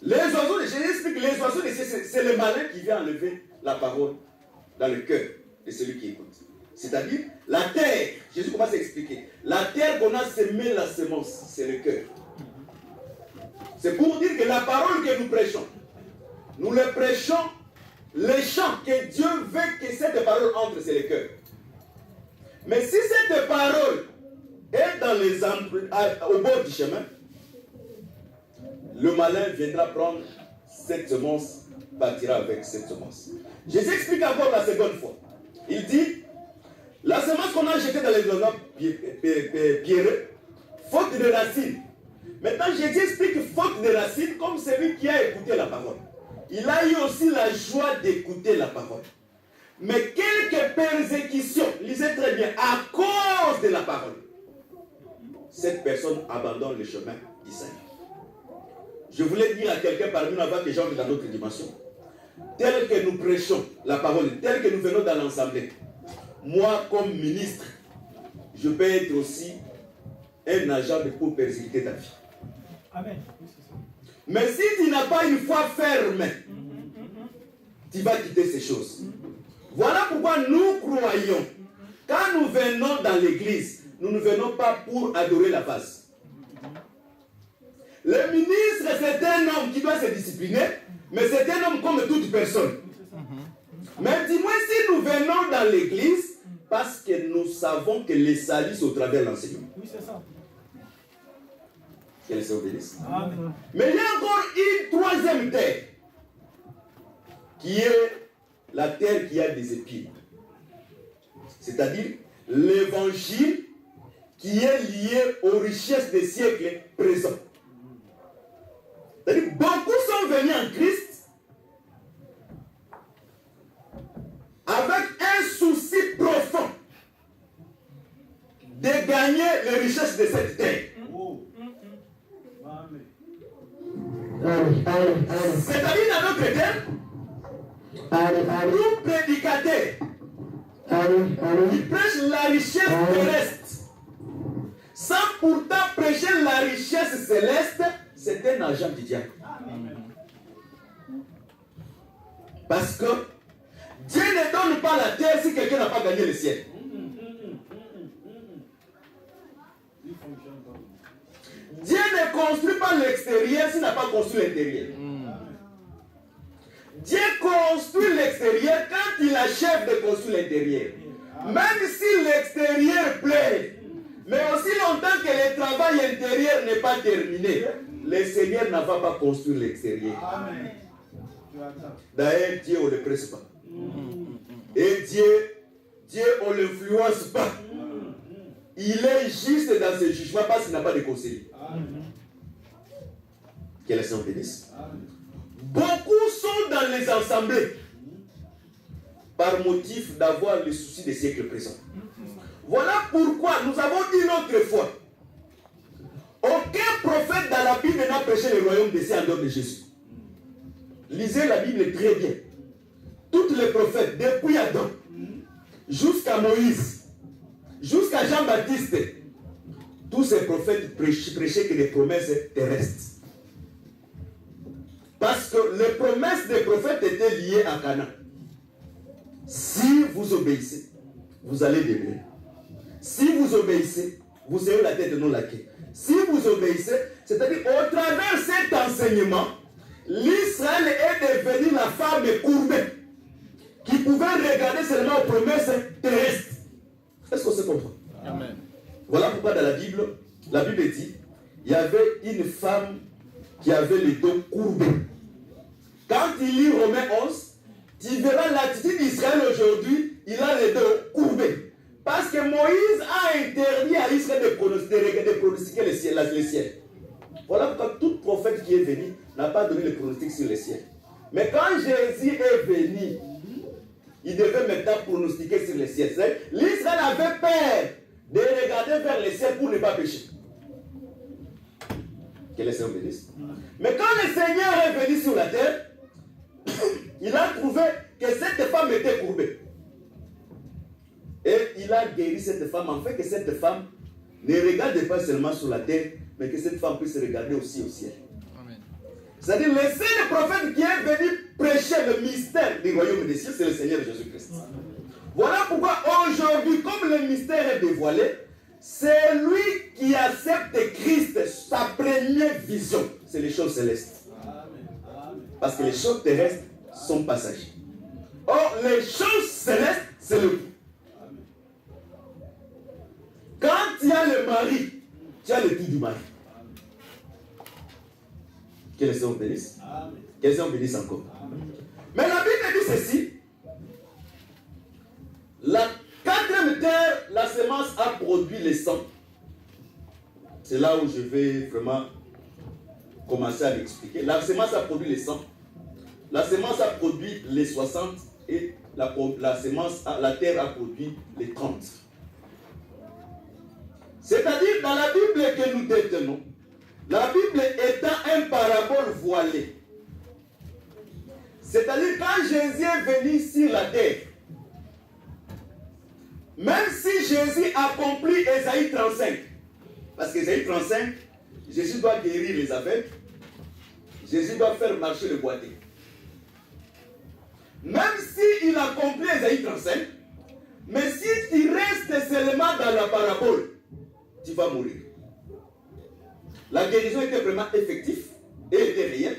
Les oiseaux, je explique, les oiseaux, c'est le malin qui vient enlever la parole dans le cœur de celui qui écoute. C'est-à-dire, la terre, Jésus commence à expliquer, la terre qu'on a semé la semence, c'est le cœur. C'est pour dire que la parole que nous prêchons, nous le prêchons, les chants que Dieu veut que cette parole entre, c'est le cœur. Mais si cette parole est dans les au bord du chemin, le malin viendra prendre cette semence, partira avec cette semence. Jésus explique encore la seconde fois. Il dit, la semence qu'on a jetée dans les endroits pierreux, faute de racines. Maintenant, Jésus explique faute de racines comme celui qui a écouté la parole. Il a eu aussi la joie d'écouter la parole. Mais quelques persécutions, lisez très bien, à cause de la parole, cette personne abandonne le chemin d'Isaïe. Je voulais dire à quelqu'un parmi nous avant que j'entre dans notre dimension, tel que nous prêchons la parole, tel que nous venons dans l'assemblée, moi comme ministre, je peux être aussi un agent pour persécuter ta vie. Amen. Mais si tu n'as pas une foi ferme, tu vas quitter ces choses. Voilà pourquoi nous croyons, quand nous venons dans l'église, nous ne venons pas pour adorer la vase. Le ministre, c'est un homme qui doit se discipliner, mais c'est un homme comme toute personne. Mais dis-moi si nous venons dans l'église, parce que nous savons que les salut au travers de l'enseignement. Oui, c'est ça. Qu'elle s'obéisse. Amen. Mais il y a encore une troisième terre, qui est la terre qui a des épines. C'est-à-dire l'évangile qui est lié aux richesses des siècles présents. C'est-à-dire beaucoup sont venus en Christ avec un souci profond de gagner les richesses de cette terre. C'est-à-dire dans notre terme, nous prédicateurs, qui prêchent la richesse terrestre, sans pourtant prêcher la richesse céleste, c'est un agent du diable. Parce que Dieu ne donne pas la terre si quelqu'un n'a pas gagné le ciel. Dieu ne construit pas l'extérieur s'il n'a pas construit l'intérieur. Dieu construit l'extérieur quand il achève de construire l'intérieur. Même si l'extérieur plaît, mais aussi longtemps que le travail intérieur n'est pas terminé, le Seigneur n'a pas construire l'extérieur. D'ailleurs, Dieu on ne le presse pas. Et Dieu on ne l'influence pas. Il est juste dans ses jugements parce qu'il n'a pas de conseiller. Quelle est son bénédiction? Beaucoup sont dans les assemblées par motif d'avoir le souci des siècles présents. Voilà pourquoi nous avons dit l'autre fois, aucun prophète dans la Bible n'a prêché le royaume des cieux en dehors de Jésus. Lisez la Bible très bien. Tous les prophètes, depuis Adam jusqu'à Moïse, jusqu'à Jean-Baptiste, tous ces prophètes prêchaient que des promesses terrestres. Parce que les promesses des prophètes étaient liées à Canaan. Si vous obéissez, vous allez demeurer. Si vous obéissez, vous serez la tête et non la queue. Si vous obéissez, c'est-à-dire au travers de cet enseignement, l'Israël est devenu la femme courbée qui pouvait regarder seulement aux promesses terrestres. Est-ce qu'on se comprend? Amen. Voilà pourquoi dans la Bible dit, il y avait une femme qui avait le dos courbé. Quand tu lis Romains 11, tu verras l'attitude d'Israël aujourd'hui, il a le dos courbé. Parce que Moïse a interdit à Israël de pronostiquer le ciel. Voilà pourquoi tout prophète qui est venu n'a pas donné le pronostic sur le ciel. Mais quand Jésus est venu, il devait maintenant pronostiquer sur le ciel. L'Israël avait peur de regarder vers le ciel pour ne pas pécher. Quel est son bénéfice? Mais quand le Seigneur est venu sur la terre, il a trouvé que cette femme était courbée. Et il a guéri cette femme, en fait que cette femme ne regarde pas seulement sur la terre, mais que cette femme puisse regarder aussi au ciel. Amen. C'est-à-dire, le seul prophète qui est venu prêcher le mystère du royaume des cieux, c'est le Seigneur Jésus-Christ. Voilà pourquoi aujourd'hui, comme le mystère est dévoilé, c'est lui qui accepte Christ, sa première vision, c'est les choses célestes. Parce que les choses terrestres sont passagères. Or, les choses célestes, c'est le tout. Quand tu as le mari, tu as le tout du mari. Que le Seigneur bénisse. Que le Seigneur bénisse encore. Mais la Bible dit ceci. La quatrième terre, la semence a produit les 100. C'est là où je vais vraiment commencer à l'expliquer. La semence a produit les 100. La semence a produit les 60. Et la terre a produit les 30. C'est-à-dire, dans la Bible que nous détenons, la Bible étant un parabole voilé. C'est-à-dire, quand Jésus est venu sur la terre, même si Jésus accomplit Ésaïe 35, parce qu'Ésaïe 35, Jésus doit guérir les aveugles, Jésus doit faire marcher le boiteux. Même s'il accomplit Ésaïe 35, mais si tu restes seulement dans la parabole, tu vas mourir. La guérison était vraiment effective et était réelle,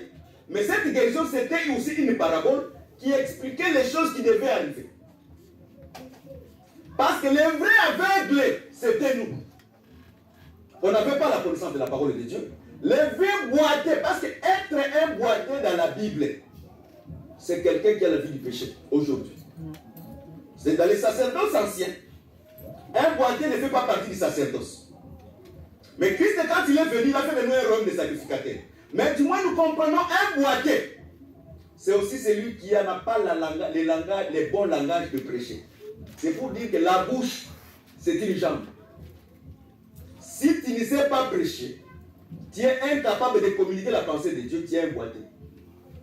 mais cette guérison c'était aussi une parabole qui expliquait les choses qui devaient arriver. Parce que les vrais aveugles, c'était nous. On n'avait pas la connaissance de la parole de Dieu. Les vrais boiteux, parce que être un boiteux dans la Bible, c'est quelqu'un qui a la vie du péché aujourd'hui. C'est dans les sacerdoces anciens. Un boiteux ne fait pas partie du sacerdoce. Mais Christ, quand il est venu, il a fait de nous un royaume de sacrificateurs. Mais du moins, nous comprenons un boiteux. C'est aussi celui qui n'a pas les bons langages de prêcher. C'est pour dire que la bouche, c'est une jambe. Si tu ne sais pas prêcher, tu es incapable de communiquer la pensée de Dieu, tu es un boiteux.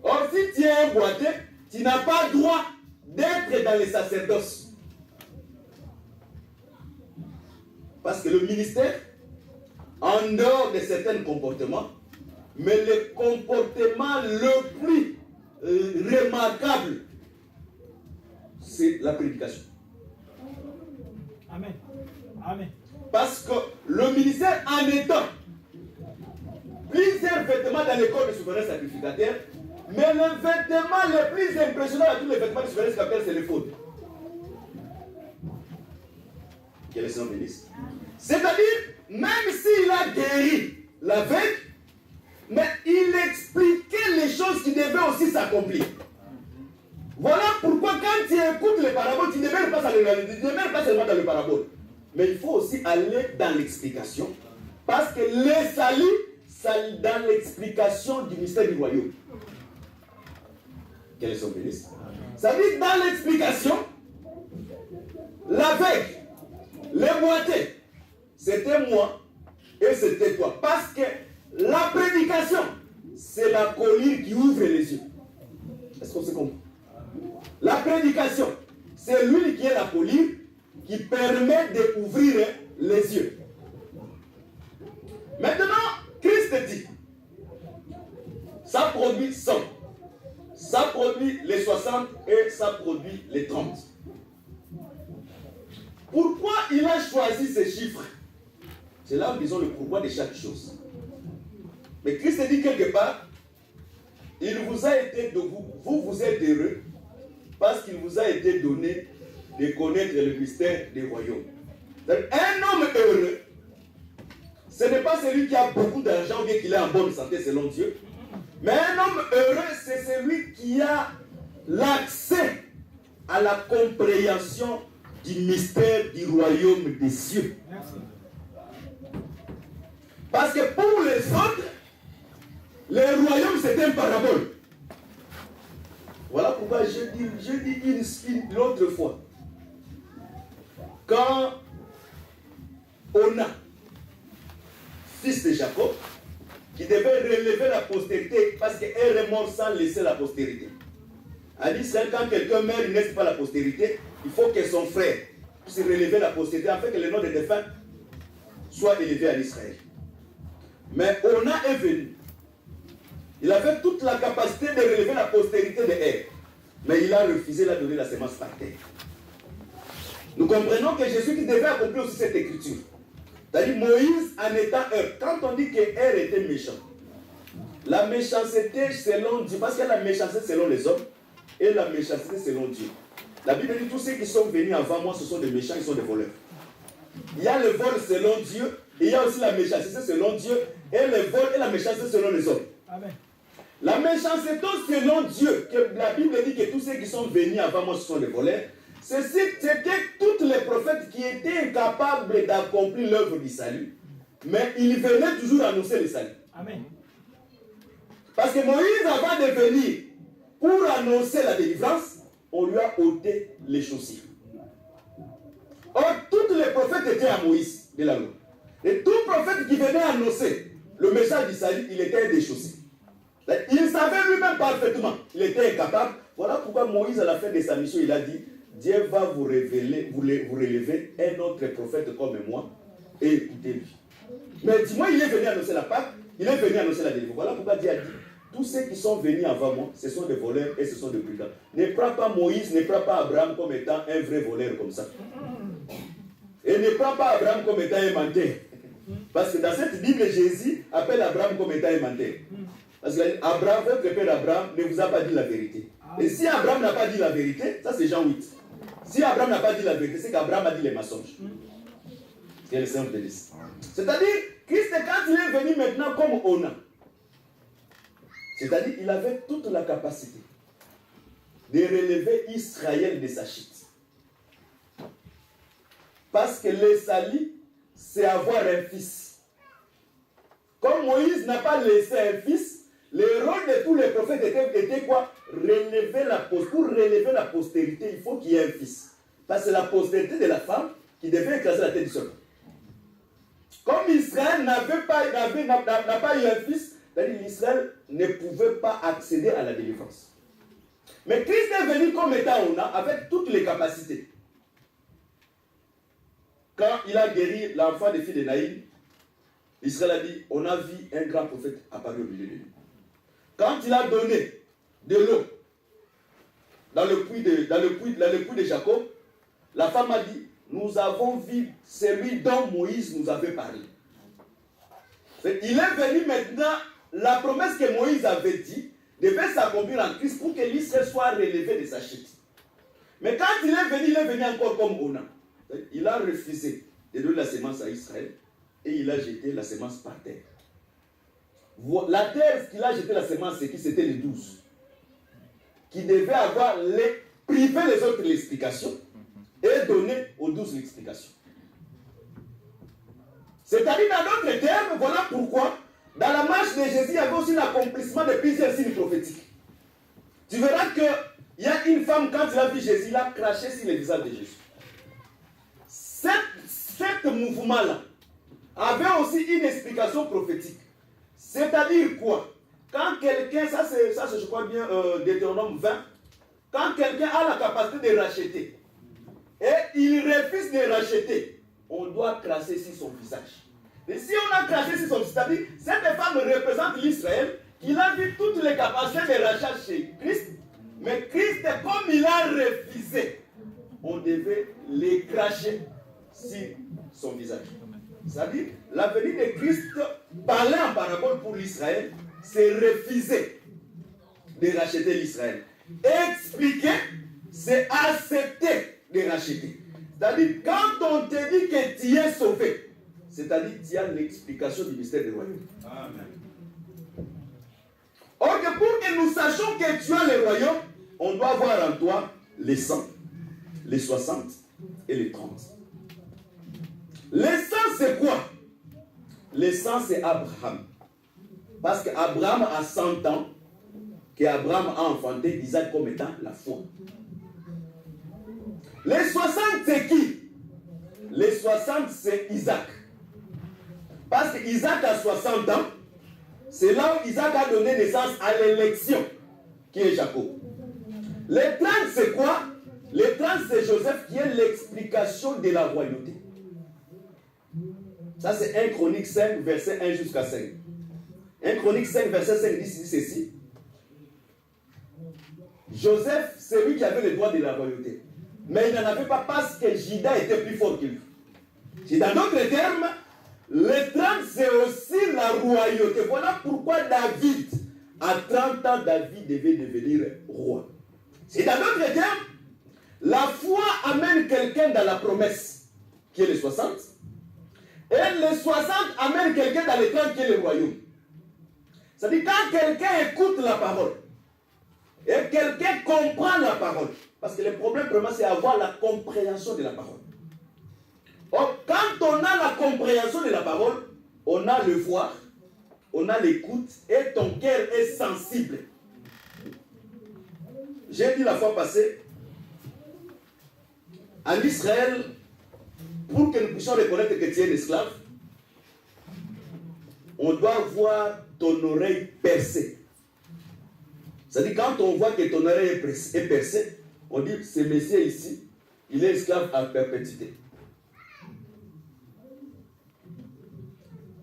Or, si tu es un boiteux, tu n'as pas droit d'être dans les sacerdoces. Parce que le ministère, en dehors de certains comportements, mais le comportement le plus remarquable, c'est la prédication. Amen. Amen. Parce que le ministère en étant plusieurs vêtements dans les corps de souverains sacrificateurs, mais le vêtement le plus impressionnant à tous les vêtements de souverains sacrificateurs, c'est les fautes. Que le Seigneur bénisse. C'est-à-dire, même s'il a guéri l'aveugle, mais il expliquait les choses qui devaient aussi s'accomplir. Voilà pourquoi quand tu écoutes les paraboles, tu ne demeures pas seulement dans le parabole. Mais il faut aussi aller dans l'explication. Parce que les salut, c'est dans l'explication du mystère du royaume. Quels sont les bénisses? Ça dit dans l'explication, l'aveugle, les boiteux, c'était moi et c'était toi. Parce que la prédication, c'est la colline qui ouvre les yeux. Est-ce qu'on se comprend? La prédication, c'est l'huile qui est la colline qui permet d'ouvrir les yeux. Maintenant, Christ dit, ça produit 100, ça produit les 60 et ça produit les 30. Pourquoi il a choisi ces chiffres? C'est là où disons le pourquoi de chaque chose. Mais Christ dit quelque part, il vous a été de vous êtes heureux parce qu'il vous a été donné de connaître le mystère des royaumes. Un homme heureux, ce n'est pas celui qui a beaucoup d'argent ou bien qu'il est en bonne santé selon Dieu, mais un homme heureux, c'est celui qui a l'accès à la compréhension du mystère du royaume des cieux. Parce que pour les autres, le royaume c'est un parabole. Voilà pourquoi je dis une autre fois. Quand Ona, fils de Jacob, qui devait relever la postérité parce qu'elle est morte sans laisser la postérité. A dit, quand quelqu'un meurt, il ne laisse pas la postérité, il faut que son frère puisse relever la postérité afin que le nom des défunts soit élevé à l'Israël. Mais Ona est venu. Il avait toute la capacité de relever la postérité de Er. Mais il a refusé de donner la semence par terre. Nous comprenons que Jésus devait accomplir aussi cette écriture. C'est-à-dire Moïse en étant Er. Quand on dit que Er était méchant, la méchanceté selon Dieu, parce qu'il y a la méchanceté selon les hommes et la méchanceté selon Dieu. La Bible dit tous ceux qui sont venus avant moi, ce sont des méchants, ils sont des voleurs. Il y a le vol selon Dieu, et il y a aussi la méchanceté selon Dieu, et le vol et la méchanceté selon les hommes. Amen. La méchanceté selon Dieu, que la Bible dit que tous ceux qui sont venus avant moi, ce sont des voleurs, c'était tous les prophètes qui étaient incapables d'accomplir l'œuvre du salut, mais ils venaient toujours annoncer le salut. Amen. Parce que Moïse, avant de venir pour annoncer la délivrance, on lui a ôté les chaussures. Or, tous les prophètes étaient à Moïse de la loi. Et tout prophète qui venait annoncer le message du salut, il était déchaussé. Il savait lui-même parfaitement. Il était incapable. Voilà pourquoi Moïse, à la fin de sa mission, il a dit, Dieu va vous révéler, vous relever un autre prophète comme moi, et écoutez-lui. Mais dis-moi, il est venu annoncer la Pâque, il est venu annoncer la délivrance. Voilà pourquoi Dieu a dit, tous ceux qui sont venus avant moi, ce sont des voleurs et ce sont des brigands. Ne prends pas Moïse, ne prends pas Abraham comme étant un vrai voleur comme ça. Et ne prends pas Abraham comme étant un menteur. Parce que dans cette Bible, Jésus appelle Abraham comme étant un menteur. Parce que Abraham, votre père Abraham, ne vous a pas dit la vérité. Et si Abraham n'a pas dit la vérité, ça c'est Jean 8. Si Abraham n'a pas dit la vérité, c'est qu'Abraham a dit les mensonges. C'est le Seigneur de l'Église. C'est-à-dire, Christ, quand il est venu maintenant comme Ona, c'est-à-dire qu'il avait toute la capacité de relever Israël de sa chute. Parce que le salut, c'est avoir un fils. Comme Moïse n'a pas laissé un fils, le rôle de tous les prophètes était quoi? Pour relever la postérité, il faut qu'il y ait un fils. Parce que c'est la postérité de la femme qui devait écraser la tête du serpent. Comme Israël n'a pas eu un fils, c'est-à-dire l'Israël ne pouvait pas accéder à la délivrance. Mais Christ est venu comme étant Ona avec toutes les capacités. Quand il a guéri l'enfant des filles de Naïm, Israël a dit, on a vu un grand prophète apparaître au milieu de nous. Quand il a donné de l'eau dans le puits de Jacob, la femme a dit, nous avons vu celui dont Moïse nous avait parlé. Il est venu maintenant, la promesse que Moïse avait dit devait s'accomplir en Christ pour que l'Israël soit relevé de sa chute. Mais quand il est venu encore comme Ona. Il a refusé de donner la semence à Israël et il a jeté la semence par terre. La terre qu'il a jeté la semence, c'est qui? C'était les 12. Qui devaient priver les autres l'explication et donner aux 12 l'explication. C'est-à-dire, dans d'autres termes, voilà pourquoi, dans la marche de Jésus, il y avait aussi l'accomplissement de plusieurs signes prophétiques. Tu verras qu'il y a une femme, quand elle a vu Jésus, il a craché sur le visage de Jésus. Ce mouvement-là avait aussi une explication prophétique. C'est-à-dire quoi? Quand quelqu'un, ça c'est je crois bien Deutéronome 20, quand quelqu'un a la capacité de racheter et il refuse de racheter, on doit cracher sur son visage. Et si on a craché sur son visage, c'est-à-dire cette femme représente l'Israël qui a vu toutes les capacités de rachat chez Christ, mais Christ, comme il a refusé, on devait les cracher sur son visage. C'est-à-dire, la venue de Christ, parler en parabole pour l'Israël, c'est refuser de racheter l'Israël. Expliquer, c'est accepter de racheter. C'est-à-dire, quand on te dit que tu es sauvé, c'est-à-dire tu as l'explication du mystère du royaume. Amen. Or, pour que nous sachions que tu as le royaume, on doit voir en toi les 100, les 60 et les 30. Les 100, c'est quoi? Les 100, c'est Abraham. Parce qu'Abraham a 100 ans, qu'Abraham a enfanté Isaac comme étant la foi. Les 60, c'est qui? Les 60, c'est Isaac. Parce qu'Isaac a 60 ans, c'est là où Isaac a donné naissance à l'élection, qui est Jacob. Les 30, c'est quoi? Les 30, c'est Joseph qui est l'explication de la royauté. Ça, c'est 1 Chronique 5, verset 1 jusqu'à 5. 1 Chronique 5, verset 5 dit ceci. Joseph, c'est lui qui avait le droit de la royauté. Mais il n'en avait pas parce que Juda était plus fort que lui. C'est dans d'autres termes, le trône c'est aussi la royauté. Voilà pourquoi David, à 30 ans, David devait devenir roi. C'est dans d'autres termes, la foi amène quelqu'un dans la promesse, qui est le 60. Et le 60 amène quelqu'un dans le trône, qui est le royaume. C'est-à-dire quand quelqu'un écoute la parole, et quelqu'un comprend la parole, parce que le problème vraiment c'est avoir la compréhension de la parole. Or, quand on a la compréhension de la parole, on a le voir, on a l'écoute, et ton cœur est sensible. J'ai dit la fois passée, en Israël, pour que nous puissions reconnaître que tu es un esclave, on doit voir ton oreille percée. C'est-à-dire, quand on voit que ton oreille est percée, on dit, ce monsieur ici, il est esclave à perpétuité.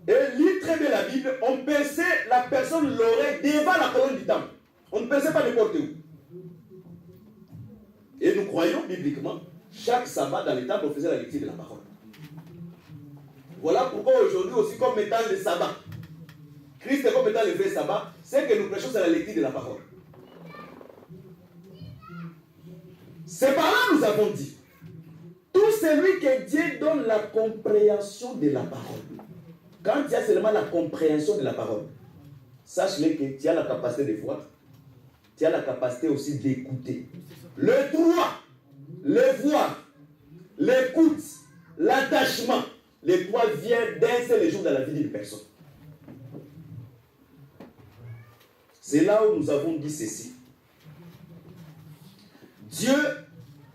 Et lit très bien la Bible, on perçait la personne l'oreille devant la colonne du temple. On ne perçait pas n'importe où. Et nous croyons bibliquement, chaque sabbat dans les temples, on faisait la lecture de la parole. Voilà pourquoi aujourd'hui aussi, comme étant le sabbat, Christ est comme étant le vrai sabbat, c'est que nous prêchons c'est la lecture de la parole. C'est par là nous avons dit, tout celui que Dieu donne la compréhension de la parole. Quand tu as seulement la compréhension de la parole, sache-le que tu as la capacité de voir, tu as la capacité aussi d'écouter. Le droit, le voir, l'écoute, l'attachement, les trois viennent d'un seul jour dans la vie d'une personne. C'est là où nous avons dit ceci. Dieu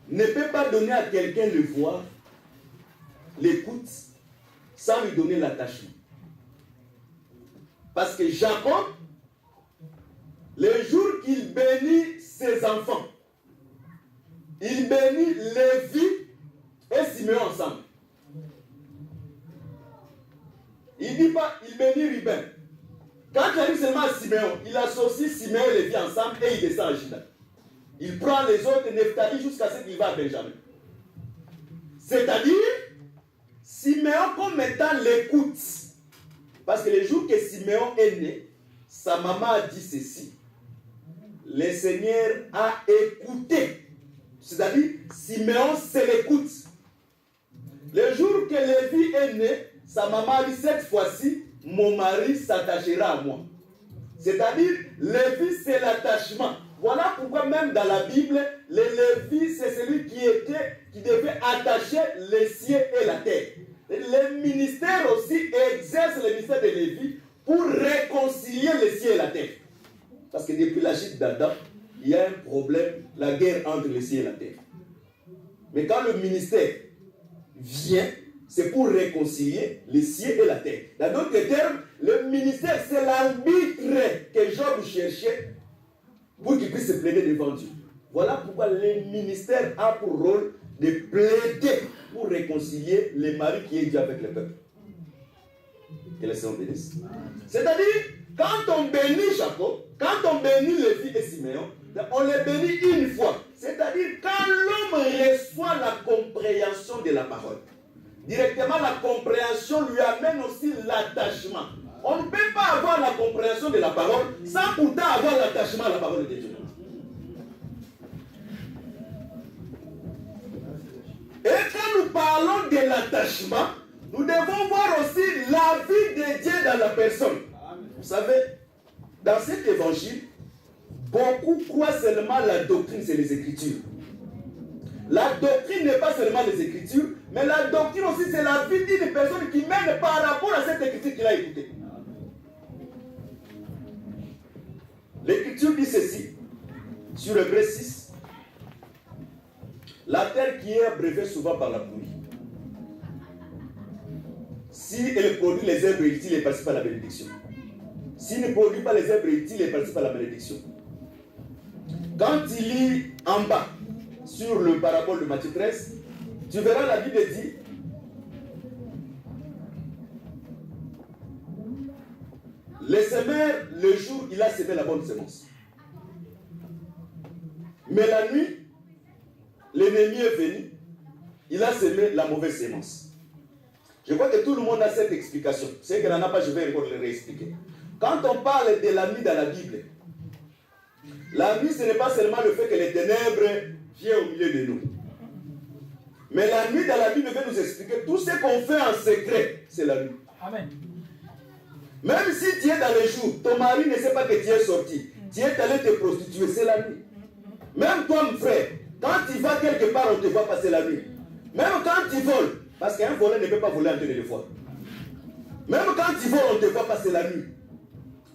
ne peut pas donner à quelqu'un le voir, l'écoute, sans lui donner l'attachement. Parce que Jacob, le jour qu'il bénit ses enfants, il bénit Lévi et Siméon ensemble. Il ne dit pas, il bénit Ruben. Quand il arrive seulement à Siméon, il associe Siméon et Lévi ensemble et il descend à Juda. Il prend les autres Nephtali jusqu'à ce qu'il va à Benjamin. C'est-à-dire, Siméon comme étant l'écoute. Parce que le jour que Siméon est né, sa maman a dit ceci. Le Seigneur a écouté. C'est-à-dire, Siméon, c'est l'écoute. Le jour que Lévi est né, sa maman a dit, cette fois-ci, mon mari s'attachera à moi. C'est-à-dire, Lévi, c'est l'attachement. Voilà pourquoi même dans la Bible, le Lévi, c'est celui qui devait attacher les cieux et la terre. Le ministère aussi exerce le ministère de Lévi pour réconcilier les cieux et la terre. Parce que depuis la chute d'Adam, il y a un problème, la guerre entre les cieux et la terre. Mais quand le ministère vient, c'est pour réconcilier les cieux et la terre. Dans d'autres termes, le ministère, c'est l'arbitre que Job cherchait pour qu'il puisse se plaider devant Dieu. Voilà pourquoi le ministère a pour rôle de plaider pour réconcilier les maris qui est Dieu avec le peuple. Que le Seigneur bénisse. C'est-à-dire, quand on bénit Jacob, quand on bénit Lévi et Siméon, on les bénit une fois. C'est-à-dire, quand l'homme reçoit la compréhension de la parole, directement la compréhension lui amène aussi l'attachement. On ne peut pas avoir la compréhension de la parole sans pourtant avoir l'attachement à la parole de Dieu. Et quand nous parlons de l'attachement, nous devons voir aussi la vie de Dieu dans la personne. Vous savez, dans cet évangile, beaucoup croient seulement la doctrine, c'est les Écritures. La doctrine n'est pas seulement les Écritures, mais la doctrine aussi, c'est la vie d'une personne qui mène par rapport à cette Écriture qu'il a écoutée. L'Écriture dit ceci, sur Hébreux 6, la terre qui est abreuvée souvent par la pluie, si elle produit les herbes utiles, elle participe à la bénédiction. S'il ne produit pas les herbes utiles, elle participe à la bénédiction. Quand tu lis en bas, sur le parabole de Matthieu 13, tu verras la Bible dit, Le semeur, le jour, il a semé la bonne semence. Mais la nuit, l'ennemi est venu, il a semé la mauvaise semence. Je crois que tout le monde a cette explication. C'est qu'elle n'en a pas, je vais encore le réexpliquer. Quand on parle de la nuit dans la Bible, la nuit, ce n'est pas seulement le fait que les ténèbres viennent au milieu de nous. Mais la nuit dans la Bible veut nous expliquer tout ce qu'on fait en secret, c'est la nuit. Amen. Même si tu es dans le jour, ton mari ne sait pas que tu es sorti, tu es allé te prostituer, c'est la nuit. Même toi, mon frère, quand tu vas quelque part, on te voit passer la nuit. Même quand tu voles, parce qu'un voleur ne peut pas voler en train de le voir. Même quand tu voles, on te voit passer la nuit.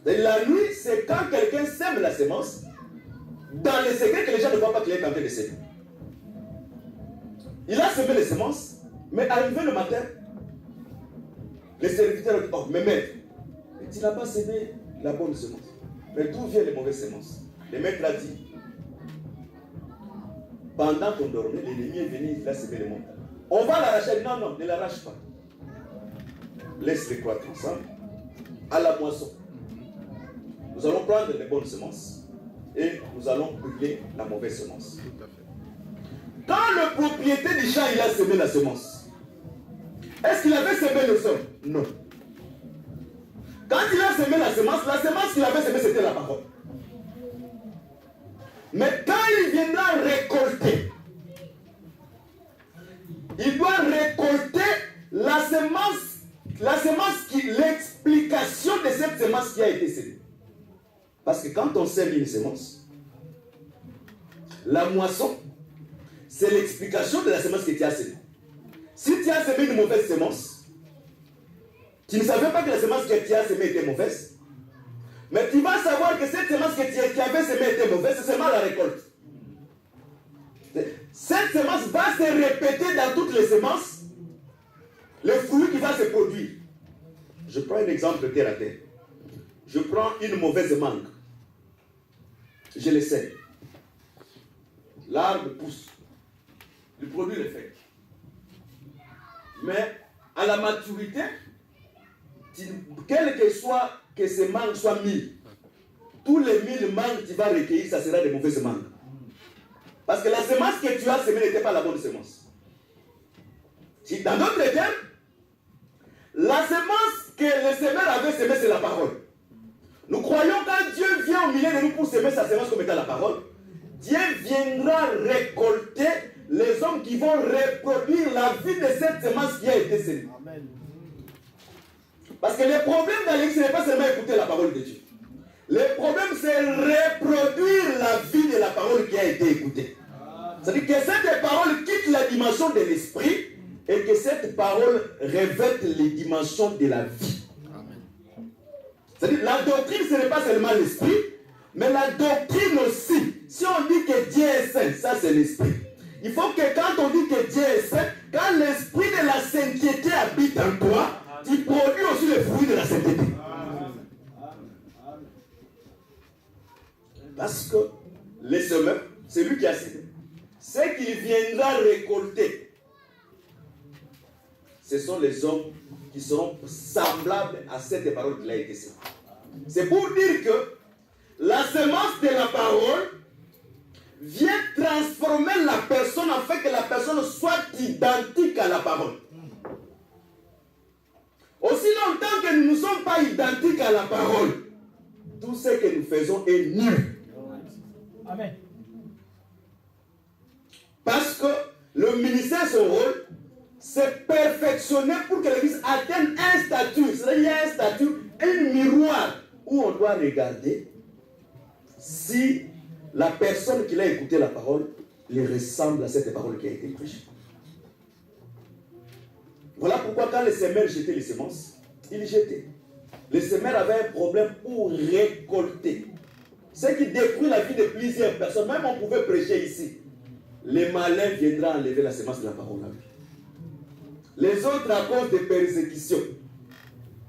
Et la nuit, c'est quand quelqu'un sème la semence, dans les secrets que les gens ne voient pas qu'il est en train de semer. Il a semé les semences, mais arrivé le matin, les serviteurs ont dit, oh, mais maître, tu n'as pas semé la bonne semence. Mais d'où viennent les mauvaises semences? Le maître a dit, pendant qu'on dormait, l'ennemi est venu, il a semé les mauvaises. On va l'arracher. Non, non, ne l'arrache pas. Laisse-les croître ensemble. À la moisson, nous allons prendre les bonnes semences et nous allons brûler la mauvaise semence. Quand le propriétaire du champ, il a semé la semence, est-ce qu'il avait semé le sol? Non. Quand il a semé la semence qu'il avait semée, c'était la parole. Mais quand il viendra récolter, il doit récolter la semence l'explication de cette semence qui a été semée. Parce que quand on sème une semence, la moisson, c'est l'explication de la semence que tu as semée. Si tu as semé une mauvaise semence, tu ne savais pas que la semence que tu as semée était mauvaise, mais tu vas savoir que cette semence que tu avais semée était mauvaise, c'est seulement la récolte. Cette semence va se répéter dans toutes les semences, le fruit qui va se produire. Je prends un exemple de terre à terre. Je prends une mauvaise mangue. Je le sais. L'arbre pousse. Il produit l'effet. Mais à la maturité, quel que soit que ces mangues soient 1000, tous les 1000 mangues que tu vas recueillir, ça sera des mauvaises mangues. Parce que la semence que tu as semée n'était pas la bonne semence. Dans d'autres termes, la semence que le semeur avait semée, c'est la parole. Nous croyons quand Dieu vient au milieu de nous pour semer sa semence comme étant la parole, Dieu viendra récolter les hommes qui vont reproduire la vie de cette semence qui a été semée. Amen. Parce que le problème dans l'Église, ce n'est pas seulement écouter la parole de Dieu. Le problème, c'est reproduire la vie de la parole qui a été écoutée. C'est-à-dire que cette parole quitte la dimension de l'esprit et que cette parole revête les dimensions de la vie. C'est-à-dire la doctrine, ce n'est pas seulement l'esprit, mais la doctrine aussi. Si on dit que Dieu est saint, ça c'est l'esprit. Il faut que quand on dit que Dieu est saint, quand l'esprit de la sainteté habite en toi, tu produis aussi le fruit de la sainteté. Parce que le semeur, c'est lui qui a semé. Ce qu'il viendra récolter, ce sont les hommes qui seront semblables à cette parole qui a été semée. C'est pour dire que la semence de la parole vient transformer la personne afin que la personne soit identique à la parole. Aussi longtemps que nous ne sommes pas identiques à la parole, tout ce que nous faisons est nul. Amen. Parce que le ministère, son rôle, c'est perfectionner pour que l'Église atteigne un statut. C'est-à-dire qu'il y a un statut, un miroir où on doit regarder si la personne qui a écouté la parole lui ressemble à cette parole qui a été prêchée. Voilà pourquoi quand les semeurs jetaient les semences, ils jetaient. Les semeurs avaient un problème pour récolter. Ce qui détruit la vie de plusieurs personnes. Même on pouvait prêcher ici. Les malins viendront enlever la semence de la parole à lui. Les autres, à cause des persécutions,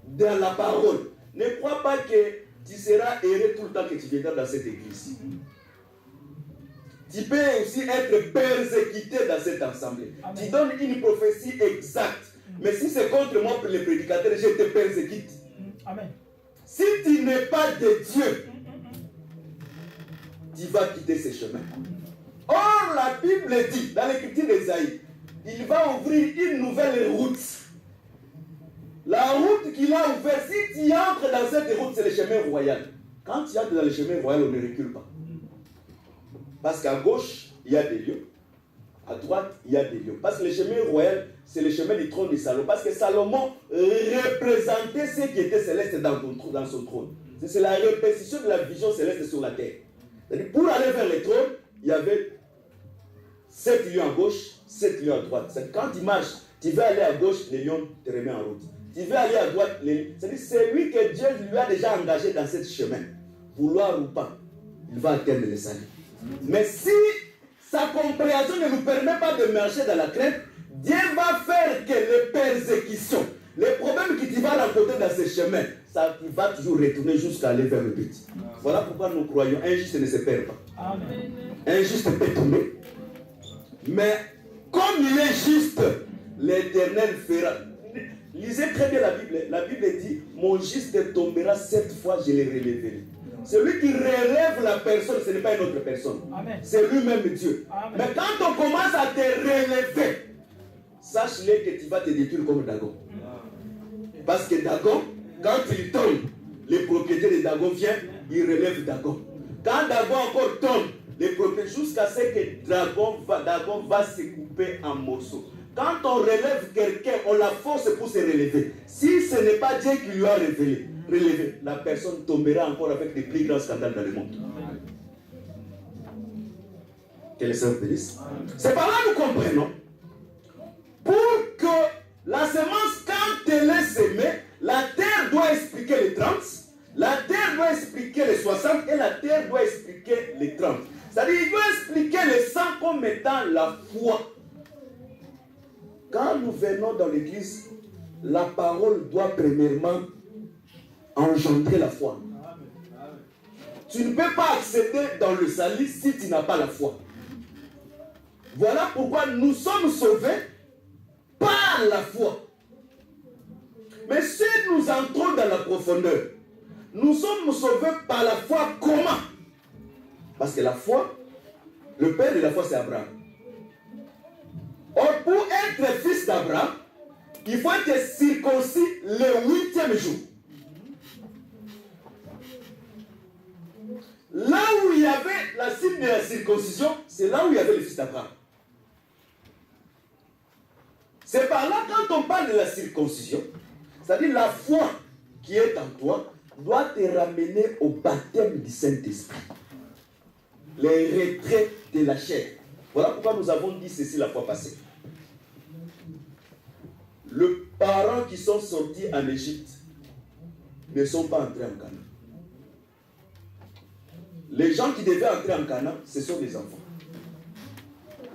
dans la parole, ne crois pas que tu seras erré tout le temps que tu viendras dans cette église. Tu peux aussi être persécuté dans cette assemblée. Amen. Tu donnes une prophétie exacte. Mais si c'est contre moi, le prédicateur, je te persécute. Amen. Si tu n'es pas de Dieu, tu vas quitter ces chemins. Or, la Bible dit, dans l'écriture d'Ésaïe, il va ouvrir une nouvelle route. La route qu'il a ouverte, si tu entres dans cette route, c'est le chemin royal. Quand tu entres dans le chemin royal, on ne recule pas. Parce qu'à gauche, il y a des lieux. À droite, il y a des lieux. Parce que le chemin royal, c'est le chemin du trône de Salomon. Parce que Salomon représentait ce qui était céleste dans son trône. C'est la répétition de la vision céleste sur la terre. C'est-à-dire, pour aller vers le trône, il y avait 7 lions à gauche, 7 lions à droite. C'est-à-dire, quand tu marches, tu veux aller à gauche, les lions te remettent en route. Tu veux aller à droite, c'est-à-dire, c'est lui que Dieu lui a déjà engagé dans ce chemin. Vouloir ou pas, il va atteindre le salut. Mais si sa compréhension ne nous permet pas de marcher dans la crainte, Dieu va faire que les persécutions, les problèmes que tu vas rencontrer dans ce chemin, ça va toujours retourner jusqu'à aller vers le but. Voilà pourquoi nous croyons, un juste ne se perd pas. Amen. Un juste peut tomber. Mais comme il est juste, l'Éternel fera. Lisez très bien la Bible. La Bible dit, mon juste tombera 7 fois, je le relèverai. Celui qui relève la personne, ce n'est pas une autre personne. C'est lui-même Dieu. Amen. Mais quand on commence à te relever, sache-le que tu vas te détruire comme Dagon. Parce que Dagon, quand il tombe, les propriétaires de Dagon viennent, ils relèvent Dagon. Quand Dagon encore tombe, les propriétaires, jusqu'à ce que Dagon va se couper en morceaux. Quand on relève quelqu'un, on la force pour se relever. Si ce n'est pas Dieu qui lui a relevé, la personne tombera encore avec des plus grands scandales dans le monde. Que le Seigneur bénisse. C'est par là que nous comprenons. Pour que la semence, quand elle est semée, la terre doit expliquer les 30, la terre doit expliquer les 60 et la terre doit expliquer les 30. C'est-à-dire qu'il doit expliquer les 100 comme étant la foi. Quand nous venons dans l'église, la parole doit premièrement engendrer la foi. Tu ne peux pas accéder dans le salut si tu n'as pas la foi. Voilà pourquoi nous sommes sauvés par la foi. Mais si nous entrons dans la profondeur, nous sommes sauvés par la foi comment? Parce que la foi, le père de la foi c'est Abraham. Or, pour être fils d'Abraham, il faut être circoncis le 8e jour. Là où il y avait la signe de la circoncision, c'est là où il y avait le fils d'Abraham. C'est par là, quand on parle de la circoncision, c'est-à-dire la foi qui est en toi, doit te ramener au baptême du Saint-Esprit. Les retraits de la chair. Voilà pourquoi nous avons dit ceci la fois passée. Les parents qui sont sortis en Égypte ne sont pas entrés en Canaan. Les gens qui devaient entrer en Canaan, ce sont les enfants.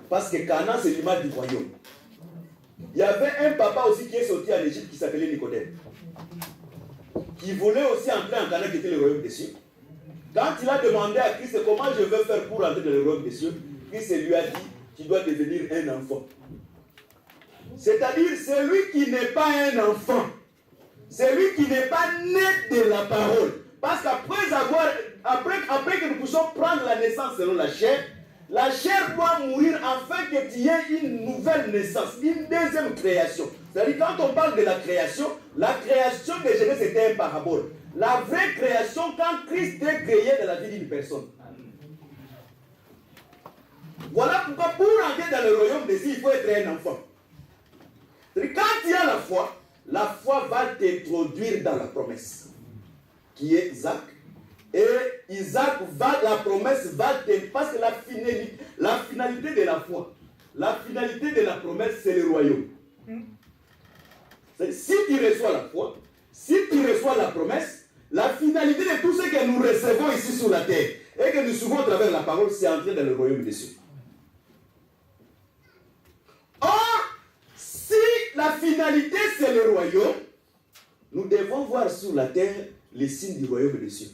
Parce que Canaan, c'est l'image du royaume. Il y avait un papa aussi qui est sorti en Égypte qui s'appelait Nicodème, qui voulait aussi entrer en Canaan, qui était le royaume des cieux. Quand il a demandé à Christ comment je veux faire pour entrer dans le royaume des cieux, Christ lui a dit, tu dois devenir un enfant. C'est-à-dire, celui qui n'est pas un enfant, celui qui n'est pas né de la parole. Parce qu'après que nous puissions prendre la naissance selon la chair doit mourir afin que tu aies une nouvelle naissance, une deuxième création. C'est-à-dire, quand on parle de la création de Genèse c'était un parabole. La vraie création, quand Christ est créé dans la vie d'une personne. Voilà pourquoi pour entrer dans le royaume des cieux, il faut être un enfant. Quand il y a la foi va t'introduire dans la promesse, qui est Isaac. Et Isaac la promesse va t'introduire, parce que la finalité de la foi, la finalité de la promesse, c'est le royaume. Si tu reçois la foi, si tu reçois la promesse, la finalité de tout ce que nous recevons ici sur la terre, et que nous suivons à travers la parole, c'est entrer dans le royaume des cieux. Or, si la finalité c'est le royaume, nous devons voir sur la terre les signes du royaume des cieux.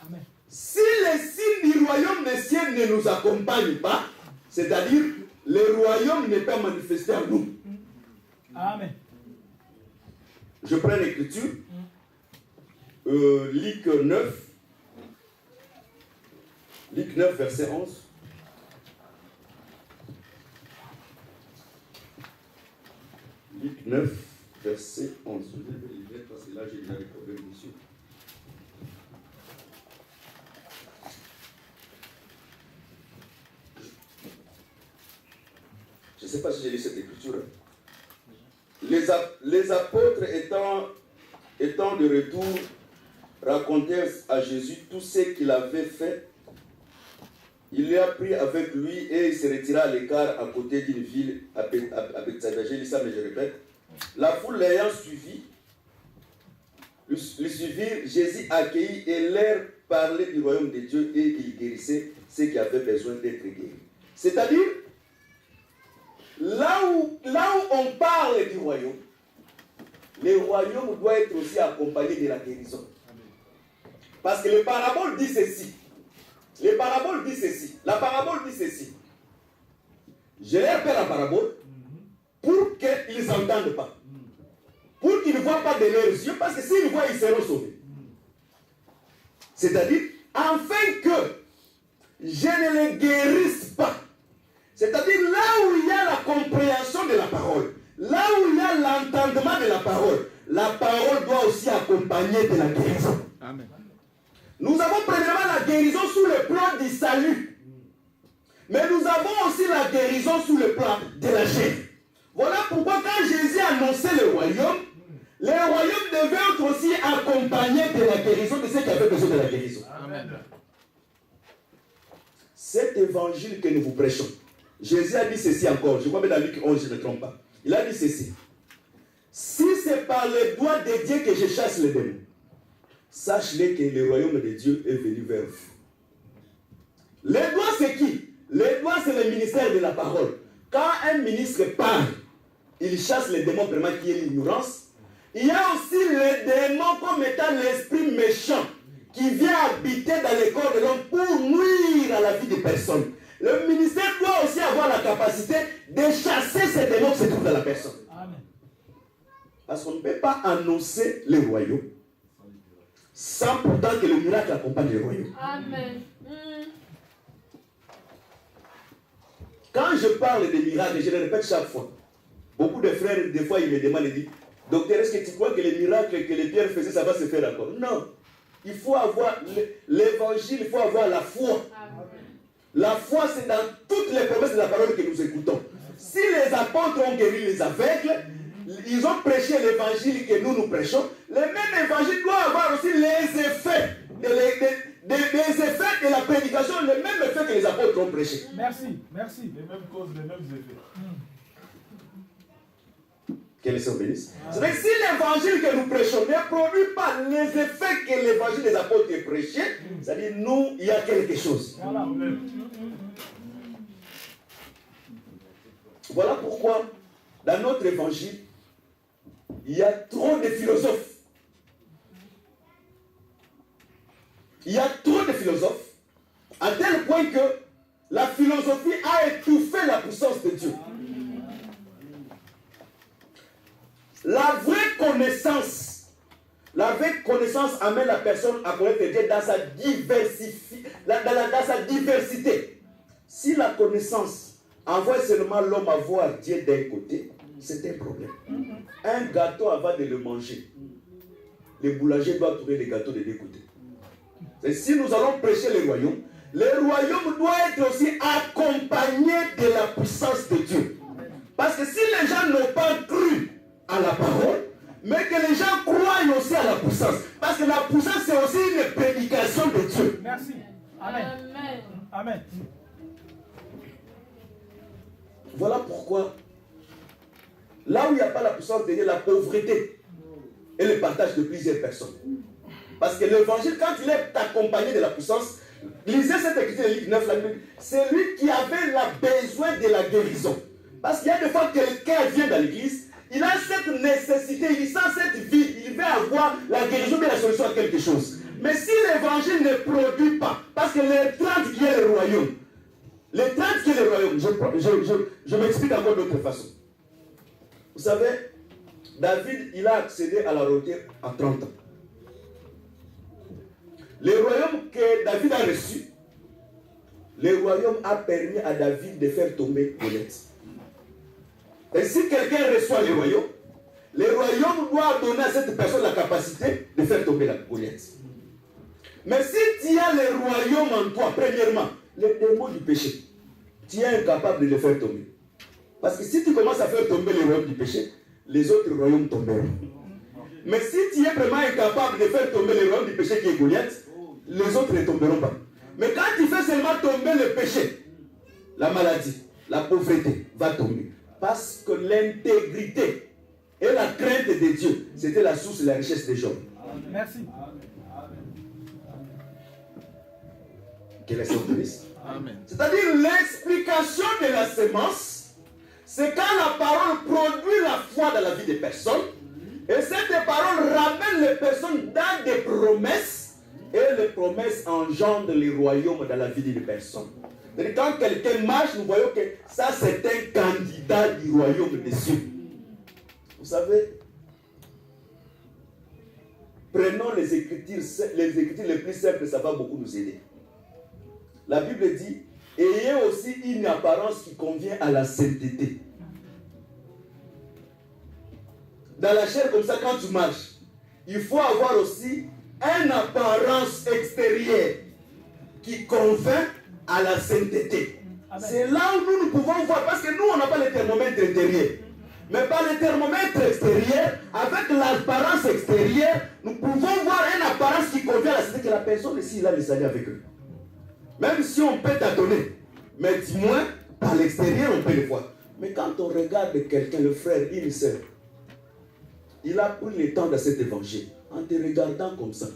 Amen. Si les signes du royaume des cieux ne nous accompagnent pas, c'est-à-dire le royaume n'est pas manifesté en nous. Amen. Je prends l'écriture. Luc 9. Luc 9, verset 11. Luc 9, verset 11. Je vais le lire parce que là, j'ai déjà des problèmes dessus. Je ne sais pas si j'ai lu cette écriture. Les apôtres étant de retour, racontèrent à Jésus tout ce qu'il avait fait. Il l'a pris avec lui et il se retira à l'écart à côté d'une ville à Bethsaïda. J'ai dit ça, mais je répète. La foule l'ayant suivi, le suivirent, Jésus accueillit et leur parlait du royaume de Dieu et il guérissait ceux qui avaient besoin d'être guéris. C'est-à-dire, là où on parle du royaume, le royaume doit être aussi accompagné de la guérison. Parce que les paraboles disent ceci. La parabole dit ceci. Je leur fais la parabole pour qu'ils n'entendent pas. Pour qu'ils ne voient pas de leurs yeux, parce que s'ils voient, ils seront sauvés. C'est-à-dire, afin que je ne les guérisse pas. C'est-à-dire, là où il y a la compréhension de la parole, là où il y a l'entendement de la parole doit aussi accompagner de la guérison. Amen. Nous avons premièrement la guérison sous le plan du salut. Mais nous avons aussi la guérison sous le plan de la chair. Voilà pourquoi quand Jésus annonçait le royaume devait être aussi accompagné de la guérison de ceux qui avaient besoin de la guérison. Amen. Cet évangile que nous vous prêchons, Jésus a dit ceci encore, je crois même dans Luc 11, je ne me trompe pas. Il a dit ceci. Si c'est par les doigts de Dieu que je chasse les démons, sache-les que le royaume de Dieu est venu vers vous. Les doigts, c'est qui? Les doigts, c'est le ministère de la parole. Quand un ministre parle, il chasse les démons, vraiment qui est l'ignorance. Il y a aussi les démons comme étant l'esprit méchant qui vient habiter dans le corps de l'homme pour nuire à la vie des personnes. Le ministère doit aussi avoir la capacité de chasser ces démons qui se trouvent dans la personne. Amen. Parce qu'on ne peut pas annoncer le royaume sans pourtant que le miracle accompagne le royaume. Amen. Quand je parle de miracles, je le répète chaque fois. Beaucoup de frères, des fois, ils me demandent, ils disent, docteur, est-ce que tu crois que les miracles que les pierres faisaient, ça va se faire encore? Non. Il faut avoir l'évangile, il faut avoir la foi. Amen. La foi, c'est dans toutes les promesses de la parole que nous écoutons. Si les apôtres ont guéri les aveugles, ils ont prêché l'évangile que nous prêchons, le même évangile doit avoir aussi les effets des effets de la prédication, les mêmes effets que les apôtres ont prêché. Merci. Les mêmes causes, les mêmes effets. Que les Seigneur bénisse. C'est-à-dire que si l'évangile que nous prêchons ne produit pas les effets que l'évangile des apôtres a prêché, c'est-à-dire nous, il y a quelque chose. Voilà pourquoi, dans notre évangile, il y a trop de philosophes. Il y a trop de philosophes, à tel point que la philosophie a étouffé la puissance de Dieu. La vraie connaissance amène la personne à connaître Dieu dans sa diversité. Si la connaissance envoie seulement l'homme à voir Dieu d'un côté, c'est un problème. Un gâteau avant de le manger, le boulanger doit trouver le gâteau de deux côtés. Et si nous allons prêcher le royaume doit être aussi accompagné de la puissance de Dieu. Parce que si les gens n'ont pas cru à la parole, mais que les gens croient aussi à la puissance. Parce que la puissance, c'est aussi une prédication de Dieu. Merci. Amen. Amen. Voilà pourquoi, là où il n'y a pas la puissance de Dieu, la pauvreté et le partage de plusieurs personnes. Parce que l'évangile, quand il est accompagné de la puissance, lisez cette écriture de Luc 9, c'est lui qui avait besoin de la guérison. Parce qu'il y a des fois quelqu'un vient dans l'église, il a cette nécessité, il sent cette vie, il veut avoir la guérison et la solution à quelque chose. Mais si l'évangile ne produit pas, parce que les 30 qui est le royaume, je m'explique encore d'autre façon. Vous savez, David, il a accédé à la royauté à 30 ans. Le royaume que David a reçu, le royaume a permis à David de faire tomber Goliath. Et si quelqu'un reçoit le royaume doit donner à cette personne la capacité de faire tomber la Goliath. Mais si tu as le royaume en toi, premièrement, les démons du péché, tu es incapable de les faire tomber. Parce que si tu commences à faire tomber le royaume du péché, les autres royaumes tomberont. Mais si tu es vraiment incapable de faire tomber le royaume du péché qui est Goliath, les autres ne tomberont pas. Mais quand tu fais seulement tomber le péché, la maladie, la pauvreté va tomber. Parce que l'intégrité et la crainte de Dieu, c'était la source de la richesse des gens. Merci. Quel est son bénéfice? Amen. C'est-à-dire l'explication de la sémence, c'est quand la parole produit la foi dans la vie des personnes, et cette parole ramène les personnes dans des promesses, et les promesses engendrent les royaumes dans la vie des personnes. C'est-à-dire quand quelqu'un marche, nous voyons que ça c'est un candidat du royaume des cieux. Vous savez, prenons les écritures les plus simples, ça va beaucoup nous aider. La Bible dit, ayez aussi une apparence qui convient à la sainteté. Dans la chair comme ça, quand tu marches, il faut avoir aussi une apparence extérieure qui convient à la sainteté. C'est là où nous pouvons voir, parce que nous, on n'a pas le thermomètre intérieur. Mais par le thermomètre extérieur, avec l'apparence extérieure, nous pouvons voir une apparence qui convient à la sainteté, que la personne ici, il a les alliés avec eux. Même si on peut t'adonner, mais dis-moi, par l'extérieur, on peut le voir. Mais quand on regarde quelqu'un, le frère, une sœur, il a pris le temps dans cet évangile. En te regardant comme ça,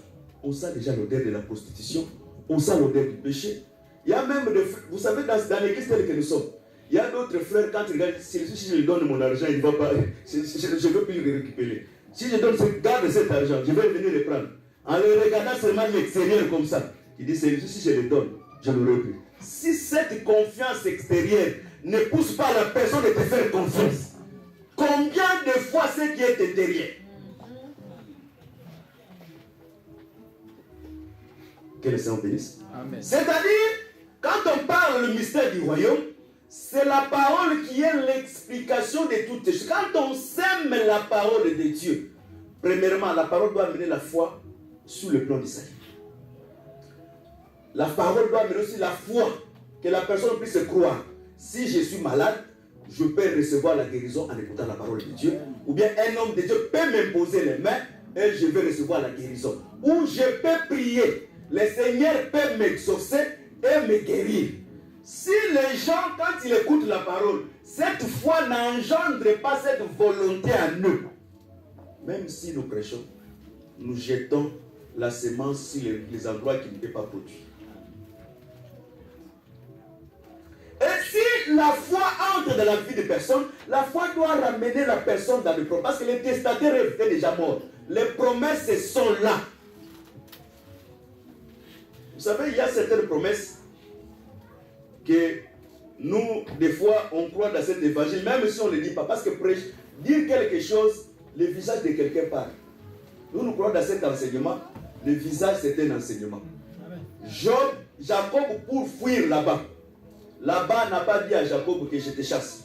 on sent déjà l'odeur de la prostitution, on sent l'odeur du péché. Il y a même des frères, vous savez, dans l'église telle que nous sommes, il y a d'autres frères, quand ils regardent, si je lui donne mon argent, il ne va pas, je ne veux plus le récupérer. Si je donne, garde cet argent, je vais venir le prendre. En le regardant seulement l'extérieur comme ça, il dit, si je le donne, je l'aurai plus. Si cette confiance extérieure ne pousse pas la personne de te faire confiance, combien de fois ce qui est intérieur? Que le Seigneur bénisse. C'est-à-dire, quand on parle du mystère du royaume, c'est la parole qui est l'explication de toutes choses. Quand on sème la parole de Dieu, premièrement, la parole doit amener la foi sous le plan d'Isaïe. La parole doit amener aussi la foi, que la personne puisse croire. Si je suis malade, je peux recevoir la guérison en écoutant la parole de Dieu. Ou bien un homme de Dieu peut m'imposer les mains et je vais recevoir la guérison. Ou je peux prier. Le Seigneur peut m'exaucer et me guérir. Si les gens, quand ils écoutent la parole, cette foi n'engendre pas cette volonté en eux, même si nous prêchons, nous jetons la semence sur les endroits qui ne peuvent pas produire. Et si la foi entre dans la vie de personne, la foi doit ramener la personne dans le prophète. Parce que les testataires étaient déjà morts. Les promesses sont là. Vous savez, il y a certaines promesses que nous, des fois, on croit dans cet évangile, même si on ne le dit pas. Parce que dire quelque chose, le visage de quelqu'un parle. Nous croyons dans cet enseignement, le visage c'est un enseignement. Jacob, pour fuir là-bas, n'a pas dit à Jacob que je te chasse.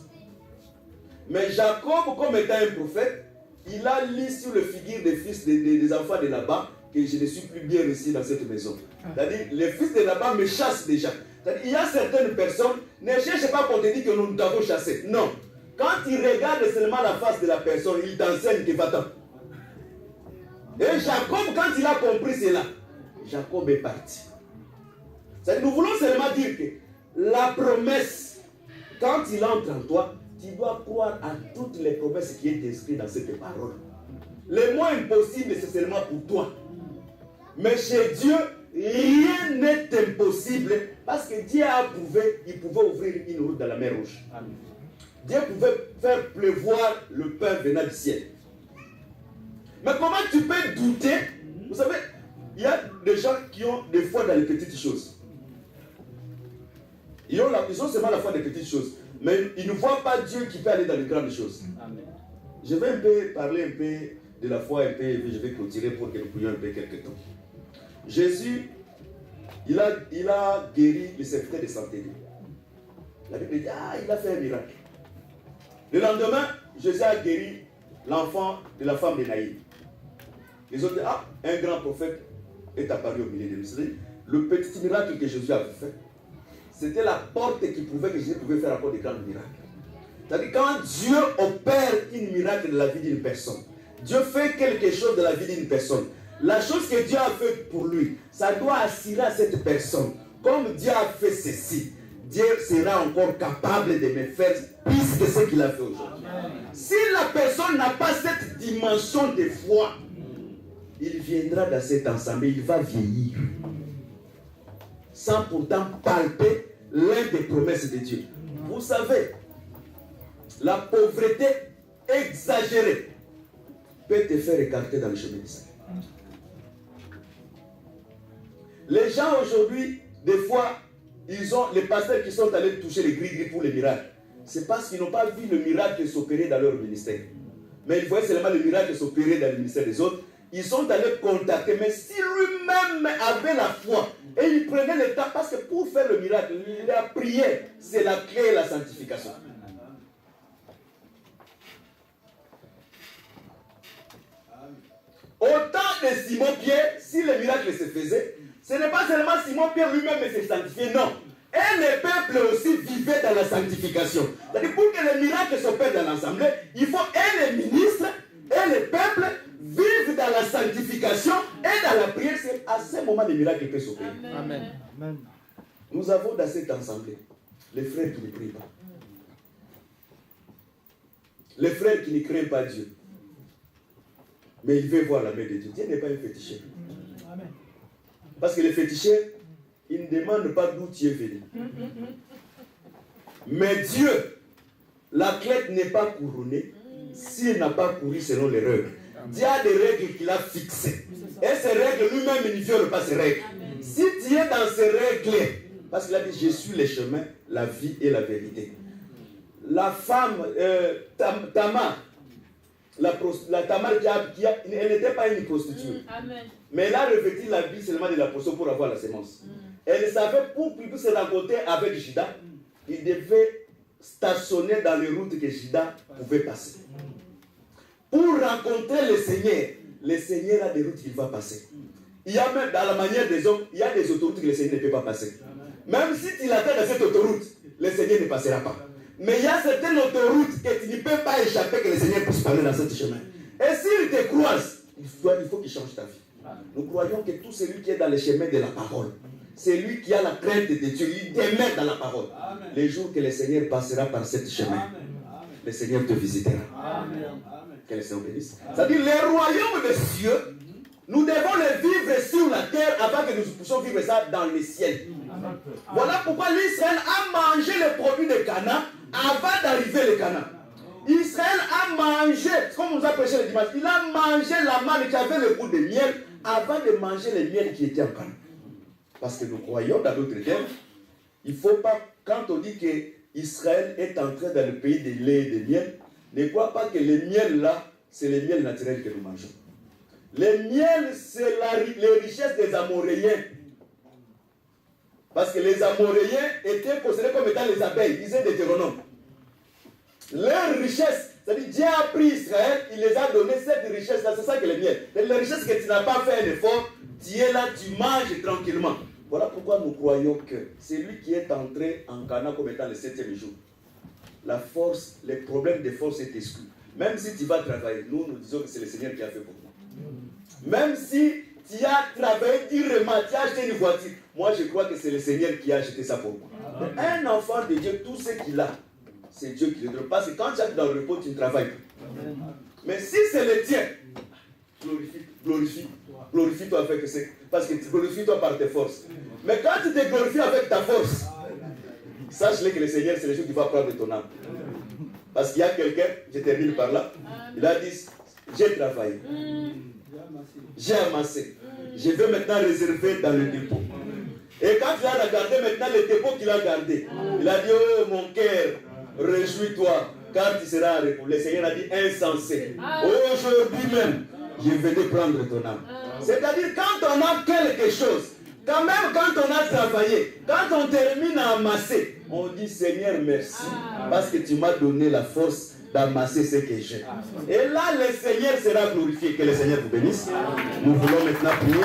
Mais Jacob, comme étant un prophète, il a lu sur le figure des fils des enfants de Laban que je ne suis plus bien reçu dans cette maison. C'est-à-dire, les fils de Laban me chassent déjà. C'est-à-dire, il y a certaines personnes, ne cherchez pas qu'on te dise que nous t'avons chassé. Non. Quand il regarde seulement la face de la personne, il t'enseigne que va-t'en. Et Jacob, quand il a compris cela, Jacob est parti. C'est-à-dire, nous voulons seulement dire que la promesse, quand il entre en toi, tu dois croire à toutes les promesses qui sont inscrites dans cette parole. Le moins impossible, c'est seulement pour toi. Mais chez Dieu, rien n'est impossible parce que Dieu a approuvé, il pouvait ouvrir une route dans la mer Rouge. Amen. Dieu pouvait faire pleuvoir le pain venant du ciel. Mais comment tu peux douter? Vous savez, il y a des gens qui ont des foi dans les petites choses. Ils ont seulement la foi des petites choses. Mais ils ne voient pas Dieu qui peut aller dans les grandes choses. Amen. Je vais un peu parler un peu de la foi, un peu, et puis je vais clôturer pour que nous prions un peu quelques temps. Jésus, il a guéri le secrétaire de santé. La Bible dit, il a fait un miracle. Le lendemain, Jésus a guéri l'enfant de la femme de Naïm. Les autres disent, un grand prophète est apparu au milieu de nous. Le petit miracle que Jésus avait fait, c'était la porte qui prouvait que Jésus pouvait faire encore des grands miracles. C'est-à-dire quand Dieu opère un miracle dans la vie d'une personne, Dieu fait quelque chose dans la vie d'une personne, la chose que Dieu a faite pour lui, ça doit assurer à cette personne, comme Dieu a fait ceci, Dieu sera encore capable de me faire plus que ce qu'il a fait aujourd'hui. Si la personne n'a pas cette dimension de foi, il viendra dans cet ensemble, il va vieillir, sans pourtant palper l'un des promesses de Dieu. Vous savez, la pauvreté exagérée peut te faire écarter dans le chemin du salut. Les gens aujourd'hui, des fois, ils ont les pasteurs qui sont allés toucher les gris-gris pour les miracles. C'est parce qu'ils n'ont pas vu le miracle s'opérer dans leur ministère. Mais ils voyaient seulement le miracle s'opérer dans le ministère des autres. Ils sont allés contacter. Mais si lui-même avait la foi et il prenait le temps, parce que pour faire le miracle, la prière, c'est la clé de la sanctification. Au temps de Simon-Pierre, si le miracle se faisait, ce n'est pas seulement Simon-Pierre lui-même qui se sanctifiait, non. Et le peuple aussi vivait dans la sanctification. C'est-à-dire pour que le miracle s'opère dans l'assemblée, il faut et les ministres et le peuple vivent dans la sanctification et dans la prière. C'est à ce moment le miracle peut s'opérer. Amen. Amen. Nous avons dans cette assemblée les frères qui ne prient pas. Les frères qui ne craignent pas Dieu. Mais il veut voir la main de Dieu. Dieu n'est pas un féticheur. Amen. Parce que les féticheurs, ils ne demandent pas d'où tu es venu. Mais Dieu, l'athlète n'est pas couronné s'il n'a pas couru selon les règles. Dieu a des règles qu'il a fixées. Et ces règles, lui-même, il ne viole pas ces règles. Si tu es dans ces règles, parce qu'il a dit, je suis le chemin, la vie et la vérité. La femme, Tamar, la Tamar, elle n'était pas une prostituée. Mais elle a revêtu la vie seulement de la prostituée pour avoir la sémence. Elle savait pour qu'il puisse se rencontrer avec Judas, il devait stationner dans les routes que Judas pouvait passer. Pour rencontrer le Seigneur a des routes qu'il va passer. Il y a même dans la manière des hommes, il y a des autoroutes que le Seigneur ne peut pas passer. Même si tu l'attends dans cette autoroute, le Seigneur ne passera pas. Mais il y a certaines autoroutes que tu ne peux pas échapper, que le Seigneur puisse parler dans ce chemin. Et s'il te croise, il faut qu'il change ta vie. Nous croyons que tout celui qui est dans le chemin de la parole, c'est lui qui a la crainte de Dieu, il demeure dans la parole. Amen. Les jours que le Seigneur passera par ce chemin, Amen. Le Seigneur te visitera. Amen. Que le Seigneur bénisse. C'est-à-dire, les royaumes des cieux, nous devons les vivre sur la terre avant que nous puissions vivre ça dans le ciel. Amen. Voilà pourquoi l'Israël a mangé les produits de Canaan avant d'arriver le Canaan. Israël a mangé, comme on nous a prêché le dimanche, il a mangé la manne qui avait le goût de miel avant de manger les miels qui étaient en Canaan. Parce que nous croyons dans d'autres termes, il ne faut pas, quand on dit que Israël est entré dans le pays de lait et de miel, ne crois pas que le miel là, c'est le miel naturel que nous mangeons. Le miel, c'est les richesses des Amoréens. Parce que les Amoréens étaient considérés comme étant les abeilles, disait Deutéronome. Leur richesse, c'est-à-dire Dieu a pris Israël, il les a donné cette richesse-là, c'est ça que le miel. C'est la richesse que tu n'as pas fait un effort, tu es là, tu manges tranquillement. Voilà pourquoi nous croyons que c'est lui qui est entré en Canaan comme étant le 7e jour. La force, les problèmes de force est exclu. Même si tu vas travailler, nous disons que c'est le Seigneur qui a fait pour toi. Même si tu as travaillé durement, tu as acheté une voiture, moi je crois que c'est le Seigneur qui a acheté ça pour moi. Un enfant de Dieu, tout ce qu'il a, c'est Dieu qui le donne. Parce que quand tu es dans le repos, tu ne travailles plus. Mais si c'est le tien, glorifie-toi avec ce. Parce que tu glorifies-toi par tes forces. Mais quand tu te glorifies avec ta force, sache-le que le Seigneur, c'est le jour qui va prendre ton âme. Parce qu'il y a quelqu'un, je termine par là, il a dit, j'ai travaillé, j'ai amassé, je vais maintenant réserver dans le dépôt. Et quand il a regardé maintenant le dépôt qu'il a gardé, il a dit, oh mon cœur, réjouis-toi, car tu seras répondu. Le Seigneur a dit insensé. Aujourd'hui même, je venais prendre ton âme. C'est-à-dire, quand on a quelque chose, quand même quand on a travaillé, quand on termine à amasser, on dit Seigneur merci, parce que tu m'as donné la force d'amasser ce que j'ai. Et là, le Seigneur sera glorifié. Que le Seigneur vous bénisse. Nous voulons maintenant prier.